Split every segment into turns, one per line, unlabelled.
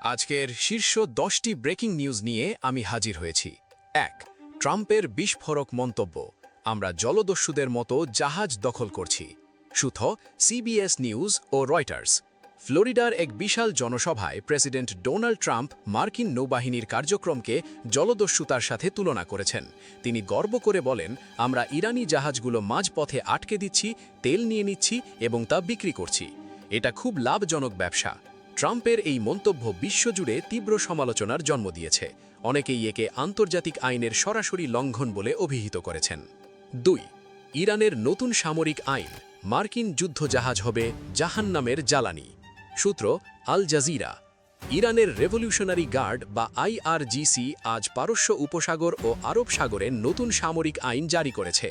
আজকের শীর্ষ 10টি ব্রেকিং নিউজ নিয়ে আমি হাজির হয়েছি। ১. ট্রাম্পের বিস্ফোরক মন্তব্য, আমরা জলদস্যুদের মতো জাহাজ দখল করছি। সূত্র সিবিএস নিউজ ও রয়টার্স। ফ্লোরিডার এক বিশাল জনসভায় প্রেসিডেন্ট ডোনাল্ড ট্রাম্প মার্কিন নৌবাহিনীর কার্যক্রমকে জলদস্যুতার সাথে তুলনা করেছেন। তিনি গর্ব করে বলেন, আমরা ইরানি জাহাজগুলো মাঝপথে আটকে দিচ্ছি, তেল নিয়ে নিচ্ছি এবং তা বিক্রি করছি। এটা খুব লাভজনক ব্যবসা। ট্রাম্পের এই মন্তব্য বিশ্বজুড়ে তীব্র সমালোচনার জন্ম দিয়েছে। অনেকেই একে আন্তর্জাতিক আইনের সরাসরি লঙ্ঘন বলে অভিহিত করেছেন। ২. ইরানের নতুন সামরিক আইন, মার্কিন যুদ্ধজাহাজ হবে জাহান্নামের জ্বালানি। সূত্র আল জাজিরা। ইরানের রেভলিউশনারি গার্ড বা আইআরজিসি আজ পারস্য উপসাগর ও আরব সাগরে নতুন সামরিক আইন জারি করেছে।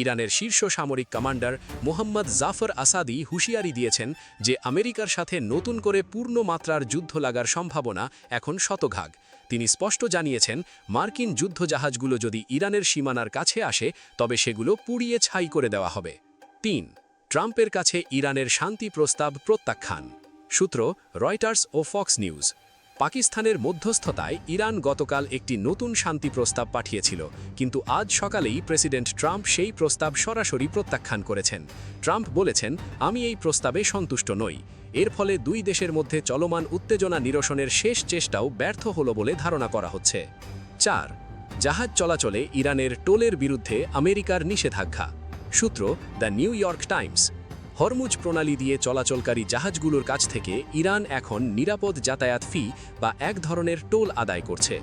ইরানের শীর্ষ সামরিক কমান্ডার মোহাম্মদ জাফর আসাদি হুঁশিয়ারি দিয়েছেন যে আমেরিকার সাথে নতুন করে পূর্ণ মাত্রার যুদ্ধ লাগার সম্ভাবনা এখন শতভাগ। তিনি স্পষ্ট জানিয়েছেন, মার্কিন যুদ্ধজাহাজগুলো যদি ইরানের সীমানার কাছে আসে তবে সেগুলো পুড়িয়ে ছাই করে দেওয়া হবে। ৩. ট্রাম্পের কাছে ইরানের শান্তি প্রস্তাব প্রত্যাখ্যান। সূত্র রয়টার্স ও ফক্স নিউজ। পাকিস্তানের মধ্যস্থতায় ইরান গতকাল একটি নতুন শান্তি প্রস্তাব পাঠিয়েছিল, কিন্তু আজ সকালেই প্রেসিডেন্ট ট্রাম্প সেই প্রস্তাব সরাসরি প্রত্যাখ্যান করেছেন। ট্রাম্প বলেছেন, আমি এই প্রস্তাবে সন্তুষ্ট নই। এর ফলে দুই দেশের মধ্যে চলমান উত্তেজনা নিরসনের শেষ চেষ্টাও ব্যর্থ হল বলে ধারণা করা হচ্ছে। ৪. জাহাজ চলাচলে ইরানের টোলের বিরুদ্ধে আমেরিকার নিষেধাজ্ঞা। সূত্র the new York Times. Hormuz প্রণালী দিয়ে চলাচলকারী জাহাজগুলোর কাছ থেকে ইরান এখন নিরাপদ যাতায়াত ফি বা এক ধরনের টোল আদায় করছে।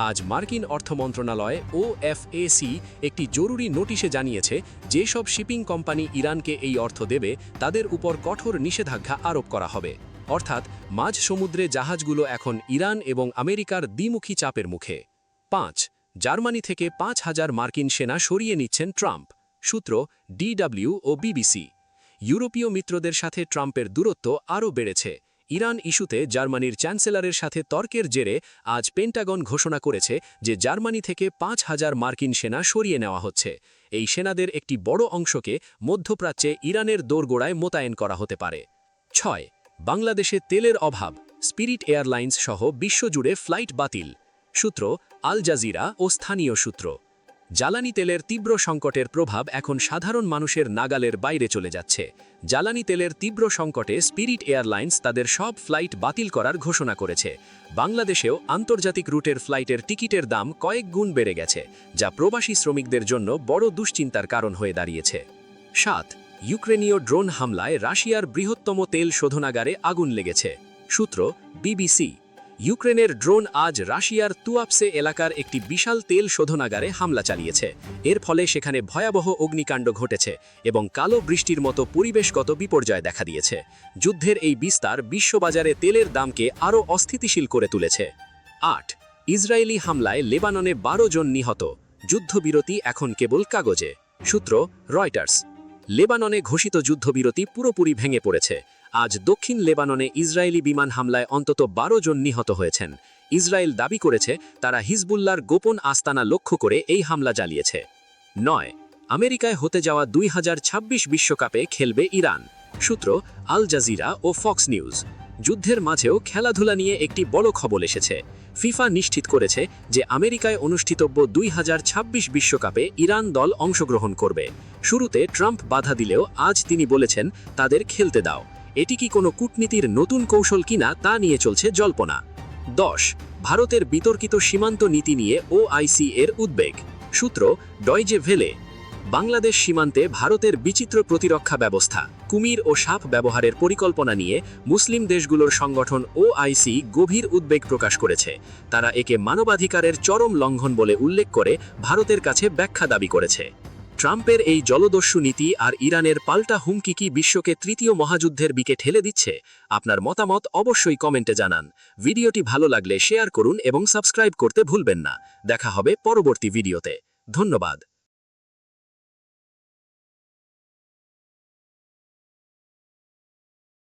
আজ মার্কিন অর্থ মন্ত্রণালয় ও এফএসি একটি জরুরি নোটিশে জানিয়েছে, যেসব শিপিং কোম্পানি ইরানকে এই অর্থ দেবে তাদের উপর কঠোর নিষেধাজ্ঞা আরোপ করা হবে। অর্থাৎ মাঝ সমুদ্রে জাহাজগুলো এখন ইরান এবং আমেরিকার দ্বিমুখী চাপের মুখে। ৫. জার্মানি থেকে ৫,০০০ মার্কিন সেনা সরিয়ে নিচ্ছেন ট্রাম্প। সূত্র ডিডব্লিউ ও বিবিসি। ইউরোপীয় মিত্রদের সাথে ট্রাম্পের দূরত্ব আরও বেড়েছে। ইরান ইস্যুতে জার্মানির চ্যান্সেলরের সাথে তর্কের জেরে আজ পেন্টাগন ঘোষণা করেছে যে জার্মানি থেকে ৫,০০০ মার্কিন সেনা সরিয়ে নেওয়া হচ্ছে। এই সেনাদের একটি বড় অংশকে মধ্যপ্রাচ্যে ইরানের দোরগোড়ায় মোতায়েন করা হতে পারে। ৬. বাংলাদেশে তেলের অভাব, স্পিরিট এয়ারলাইন্স সহ বিশ্বজুড়ে ফ্লাইট বাতিল। সূত্র আল জাজিরা ও স্থানীয় সূত্র। জ্বালানি তেলের তীব্র সংকটের প্রভাব এখন সাধারণ মানুষের নাগালের বাইরে চলে যাচ্ছে। জ্বালানি তেলের তীব্র সংকটে স্পিরিট এয়ারলাইন্স তাদের সব ফ্লাইট বাতিল করার ঘোষণা করেছে। বাংলাদেশেও আন্তর্জাতিক রুটের ফ্লাইটের টিকিটের দাম কয়েক গুণ বেড়ে গেছে, যা প্রবাসী শ্রমিকদের জন্য বড় দুশ্চিন্তার কারণ হয়ে দাঁড়িয়েছে। ৭. ইউক্রেনীয় ড্রোন হামলায় রাশিয়ার বৃহত্তম তেল শোধনাগারে আগুন লেগেছে। সূত্র বিবিসি। ইউক্রেনের ড্রোন আজ রাশিয়ার তুয়াপসে এলাকার একটি বিশাল তেল শোধনাগারে হামলা চালিয়েছে। এর ফলে সেখানে ভয়াবহ অগ্নিকাণ্ড ঘটেছে এবং কালো বৃষ্টির মতো পরিবেশগত বিপর্যয় দেখা দিয়েছে। যুদ্ধের এই বিস্তার বিশ্ববাজারে তেলের দামকে আরও অস্থিতিশীল করে তুলেছে। ৮. ইসরায়েলি হামলায় লেবাননে ১২ জন নিহত, যুদ্ধবিরতি এখন কেবল কাগজে। সূত্র রয়টার্স। লেবাননে ঘোষিত যুদ্ধবিরতি পুরোপুরি ভেঙে পড়েছে। আজ দক্ষিণ লেবাননে ইসরায়েলি বিমান হামলায় অন্তত ১২ জন নিহত হয়েছেন। ইসরায়েল দাবি করেছে তারা হিজবুল্লাহর গোপন আস্তানা লক্ষ্য করে এই হামলা চালিয়েছে। ৯. আমেরিকায় হতে যাওয়া ২০২৬ বিশ্বকাপে খেলবে ইরান। সূত্র আল জাজিরা ও ফক্স নিউজ। যুদ্ধের মাঝেও খেলাধুলা নিয়ে একটি বড় খবর এসেছে। ফিফা নিশ্চিত করেছে যে আমেরিকায় অনুষ্ঠিতব্য ২০২৬ বিশ্বকাপে ইরান দল অংশগ্রহণ করবে। শুরুতে ট্রাম্প বাধা দিলেও আজ তিনি বলেছেন, তাদের খেলতে দাও। এটি কি কোনো কূটনীতির নতুন কৌশল কিনা তা নিয়ে চলছে জল্পনা। ১০. ভারতের বিতর্কিত সীমান্ত নীতি নিয়ে ওআইসি এর উদ্বেগ। সূত্র ডয়জে ভেলে। বাংলাদেশ সীমান্তে ভারতের বিচিত্র প্রতিরক্ষা ব্যবস্থা, কুমির ও সাপ ব্যবহারের পরিকল্পনা নিয়ে মুসলিম দেশগুলোর সংগঠন ওআইসি গভীর উদ্বেগ প্রকাশ করেছে। তারা একে মানবাধিকারের চরম লঙ্ঘন বলে উল্লেখ করে ভারতের কাছে ব্যাখ্যা দাবি করেছে। ট্রাম্পের এই জলদস্যু নীতি আর ইরানের পাল্টা হুমকি কি বিশ্বকে তৃতীয় মহাযুদ্ধের দিকে ঠেলে দিচ্ছে? আপনার মতামত অবশ্যই কমেন্টে জানান। ভিডিওটি ভালো লাগলে শেয়ার করুন এবং সাবস্ক্রাইব করতে ভুলবেন না। দেখা হবে পরবর্তী ভিডিওতে। ধন্যবাদ।